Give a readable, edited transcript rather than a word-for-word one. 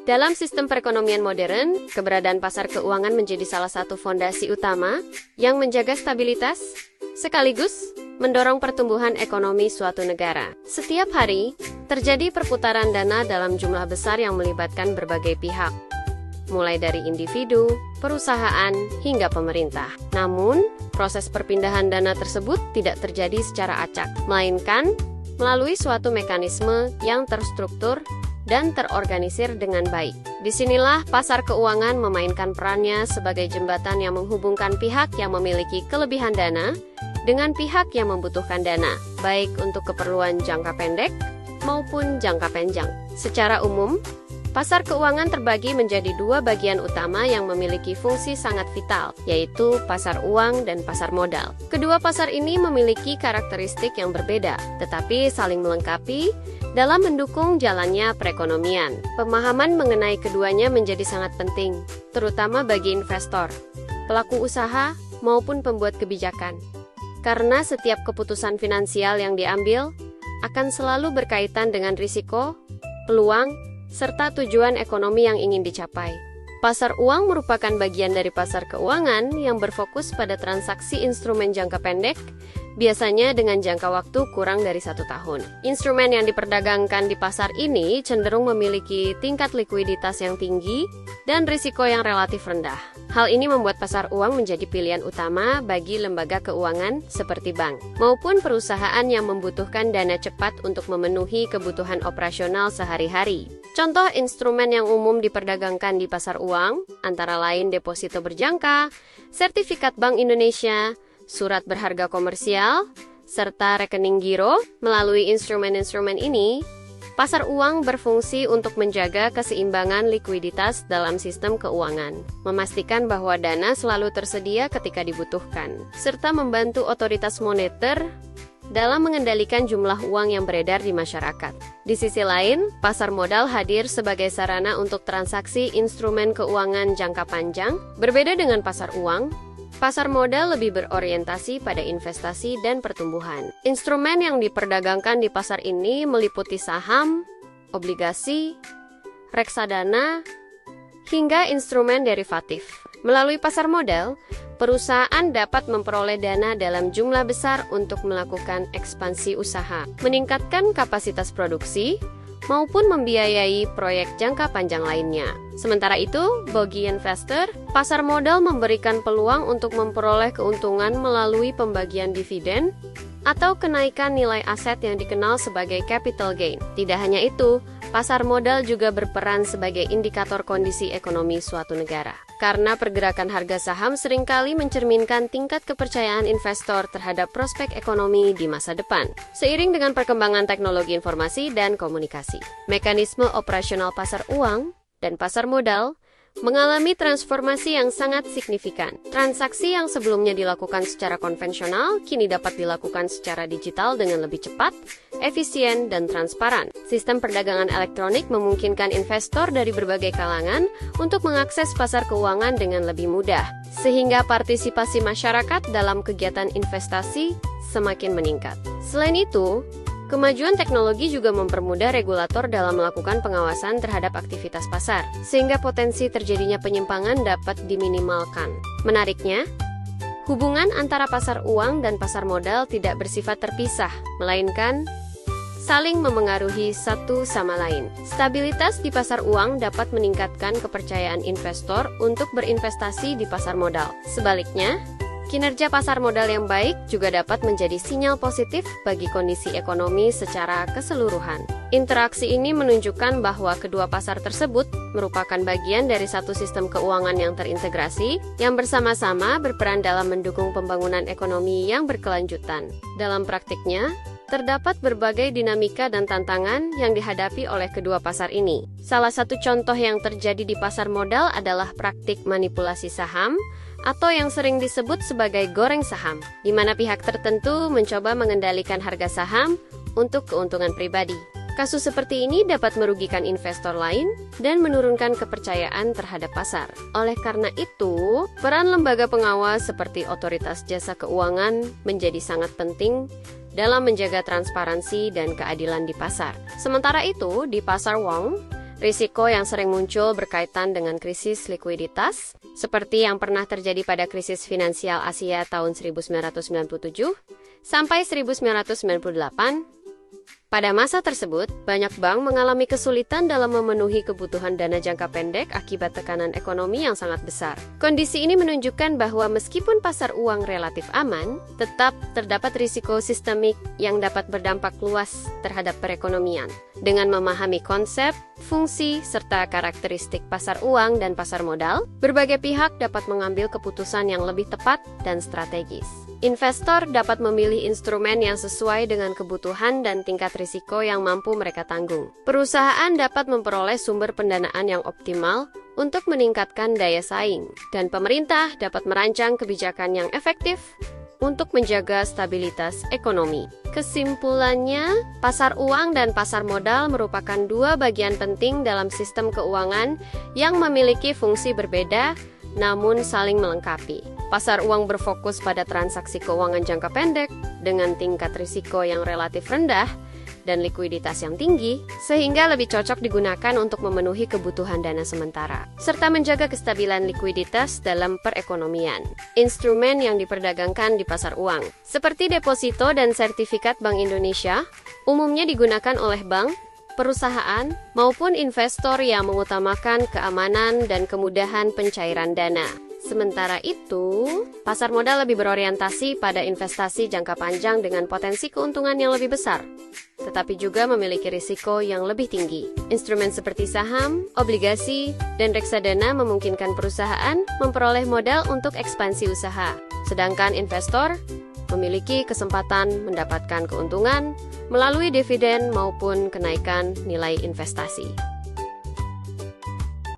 Dalam sistem perekonomian modern, keberadaan pasar keuangan menjadi salah satu fondasi utama yang menjaga stabilitas, sekaligus mendorong pertumbuhan ekonomi suatu negara. Setiap hari, terjadi perputaran dana dalam jumlah besar yang melibatkan berbagai pihak, mulai dari individu, perusahaan, hingga pemerintah. Namun, proses perpindahan dana tersebut tidak terjadi secara acak, melainkan melalui suatu mekanisme yang terstruktur dan terorganisir dengan baik. Disinilah pasar keuangan memainkan perannya sebagai jembatan yang menghubungkan pihak yang memiliki kelebihan dana dengan pihak yang membutuhkan dana, baik untuk keperluan jangka pendek maupun jangka panjang. Secara umum, pasar keuangan terbagi menjadi dua bagian utama yang memiliki fungsi sangat vital, yaitu pasar uang dan pasar modal. Kedua pasar ini memiliki karakteristik yang berbeda, tetapi saling melengkapi dalam mendukung jalannya perekonomian. Pemahaman mengenai keduanya menjadi sangat penting, terutama bagi investor, pelaku usaha, maupun pembuat kebijakan. Karena setiap keputusan finansial yang diambil akan selalu berkaitan dengan risiko, peluang, serta tujuan ekonomi yang ingin dicapai. Pasar uang merupakan bagian dari pasar keuangan yang berfokus pada transaksi instrumen jangka pendek, biasanya dengan jangka waktu kurang dari 1 tahun. Instrumen yang diperdagangkan di pasar ini cenderung memiliki tingkat likuiditas yang tinggi dan risiko yang relatif rendah. Hal ini membuat pasar uang menjadi pilihan utama bagi lembaga keuangan seperti bank, maupun perusahaan yang membutuhkan dana cepat untuk memenuhi kebutuhan operasional sehari-hari. Contoh instrumen yang umum diperdagangkan di pasar uang, antara lain deposito berjangka, sertifikat Bank Indonesia, surat berharga komersial, serta rekening giro. Melalui instrumen-instrumen ini, pasar uang berfungsi untuk menjaga keseimbangan likuiditas dalam sistem keuangan, memastikan bahwa dana selalu tersedia ketika dibutuhkan, serta membantu otoritas moneter dalam mengendalikan jumlah uang yang beredar di masyarakat. Di sisi lain, pasar modal hadir sebagai sarana untuk transaksi instrumen keuangan jangka panjang. Berbeda dengan pasar uang, pasar modal lebih berorientasi pada investasi dan pertumbuhan. Instrumen yang diperdagangkan di pasar ini meliputi saham, obligasi, reksadana, hingga instrumen derivatif. Melalui pasar modal, perusahaan dapat memperoleh dana dalam jumlah besar untuk melakukan ekspansi usaha, meningkatkan kapasitas produksi, maupun membiayai proyek jangka panjang lainnya. Sementara itu, bagi investor, pasar modal memberikan peluang untuk memperoleh keuntungan melalui pembagian dividen atau kenaikan nilai aset yang dikenal sebagai capital gain. Tidak hanya itu, pasar modal juga berperan sebagai indikator kondisi ekonomi suatu negara. Karena pergerakan harga saham seringkali mencerminkan tingkat kepercayaan investor terhadap prospek ekonomi di masa depan. Seiring dengan perkembangan teknologi informasi dan komunikasi, mekanisme operasional pasar uang dan pasar modal mengalami transformasi yang sangat signifikan. Transaksi yang sebelumnya dilakukan secara konvensional kini dapat dilakukan secara digital dengan lebih cepat, efisien, dan transparan. Sistem perdagangan elektronik memungkinkan investor dari berbagai kalangan untuk mengakses pasar keuangan dengan lebih mudah, sehingga partisipasi masyarakat dalam kegiatan investasi semakin meningkat. Selain itu, kemajuan teknologi juga mempermudah regulator dalam melakukan pengawasan terhadap aktivitas pasar, sehingga potensi terjadinya penyimpangan dapat diminimalkan. Menariknya, hubungan antara pasar uang dan pasar modal tidak bersifat terpisah, melainkan saling memengaruhi satu sama lain. Stabilitas di pasar uang dapat meningkatkan kepercayaan investor untuk berinvestasi di pasar modal. Sebaliknya, kinerja pasar modal yang baik juga dapat menjadi sinyal positif bagi kondisi ekonomi secara keseluruhan. Interaksi ini menunjukkan bahwa kedua pasar tersebut merupakan bagian dari satu sistem keuangan yang terintegrasi, yang bersama-sama berperan dalam mendukung pembangunan ekonomi yang berkelanjutan. Dalam praktiknya, terdapat berbagai dinamika dan tantangan yang dihadapi oleh kedua pasar ini. Salah satu contoh yang terjadi di pasar modal adalah praktik manipulasi saham, atau yang sering disebut sebagai goreng saham, di mana pihak tertentu mencoba mengendalikan harga saham untuk keuntungan pribadi. Kasus seperti ini dapat merugikan investor lain dan menurunkan kepercayaan terhadap pasar. Oleh karena itu, peran lembaga pengawas seperti Otoritas Jasa Keuangan menjadi sangat penting dalam menjaga transparansi dan keadilan di pasar. Sementara itu, di pasar uang, Risiko yang sering muncul berkaitan dengan krisis likuiditas, seperti yang pernah terjadi pada krisis finansial Asia tahun 1997 sampai 1998. Pada masa tersebut, banyak bank mengalami kesulitan dalam memenuhi kebutuhan dana jangka pendek akibat tekanan ekonomi yang sangat besar. Kondisi ini menunjukkan bahwa meskipun pasar uang relatif aman, tetap terdapat risiko sistemik yang dapat berdampak luas terhadap perekonomian. Dengan memahami konsep, fungsi, serta karakteristik pasar uang dan pasar modal, berbagai pihak dapat mengambil keputusan yang lebih tepat dan strategis. Investor dapat memilih instrumen yang sesuai dengan kebutuhan dan tingkat risiko yang mampu mereka tanggung. Perusahaan dapat memperoleh sumber pendanaan yang optimal untuk meningkatkan daya saing, dan pemerintah dapat merancang kebijakan yang efektif untuk menjaga stabilitas ekonomi. Kesimpulannya, pasar uang dan pasar modal merupakan dua bagian penting dalam sistem keuangan yang memiliki fungsi berbeda namun saling melengkapi. Pasar uang berfokus pada transaksi keuangan jangka pendek dengan tingkat risiko yang relatif rendah dan likuiditas yang tinggi, sehingga lebih cocok digunakan untuk memenuhi kebutuhan dana sementara, serta menjaga kestabilan likuiditas dalam perekonomian. Instrumen yang diperdagangkan di pasar uang, seperti deposito dan sertifikat Bank Indonesia, umumnya digunakan oleh bank, perusahaan, maupun investor yang mengutamakan keamanan dan kemudahan pencairan dana. Sementara itu, pasar modal lebih berorientasi pada investasi jangka panjang dengan potensi keuntungan yang lebih besar, tetapi juga memiliki risiko yang lebih tinggi. Instrumen seperti saham, obligasi, dan reksadana memungkinkan perusahaan memperoleh modal untuk ekspansi usaha, sedangkan investor memiliki kesempatan mendapatkan keuntungan melalui dividen maupun kenaikan nilai investasi.